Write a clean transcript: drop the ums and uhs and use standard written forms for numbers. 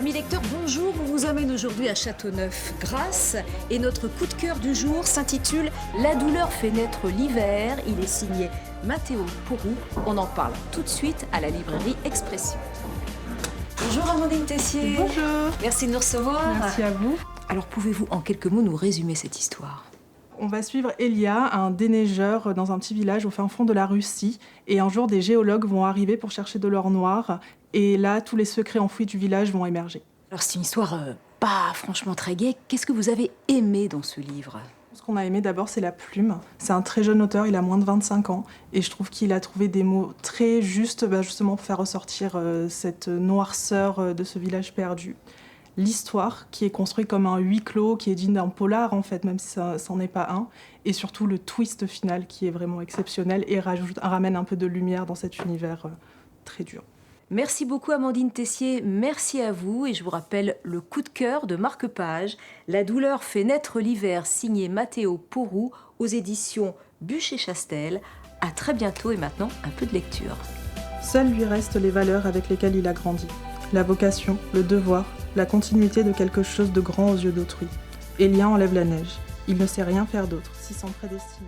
Amis lecteurs, bonjour, on vous amène aujourd'hui à Châteauneuf-Grasse et notre coup de cœur du jour s'intitule « La douleur fait naître l'hiver ». Il est signé Matteo Porroux. On en parle tout de suite à la librairie Expression. Bonjour Amandine Tessier. Bonjour. Merci de nous recevoir. Merci à vous. Alors pouvez-vous en quelques mots nous résumer cette histoire ? On va suivre Elia, un déneigeur dans un petit village au fin fond de la Russie. Et un jour, des géologues vont arriver pour chercher de l'or noir. Et là, tous les secrets enfouis du village vont émerger. Alors c'est une histoire pas franchement très gaie. Qu'est-ce que vous avez aimé dans ce livre ? Ce qu'on a aimé d'abord, c'est la plume. C'est un très jeune auteur, il a moins de 25 ans. Et je trouve qu'il a trouvé des mots très justes, justement pour faire ressortir cette noirceur de ce village perdu. L'histoire, qui est construite comme un huis clos, qui est digne d'un polar en fait, même si ça n'en est pas un. Et surtout le twist final qui est vraiment exceptionnel et ramène un peu de lumière dans cet univers très dur. Merci beaucoup Amandine Tessier, merci à vous. Et je vous rappelle le coup de cœur de Marque-Page, « La douleur fait naître l'hiver » signé Matteo Porroux aux éditions Bûcher-Chastel. À très bientôt et maintenant un peu de lecture. Seules lui restent les valeurs avec lesquelles il a grandi. La vocation, le devoir, la continuité de quelque chose de grand aux yeux d'autrui. Elia enlève la neige. Il ne sait rien faire d'autre, s'y sent prédestiné.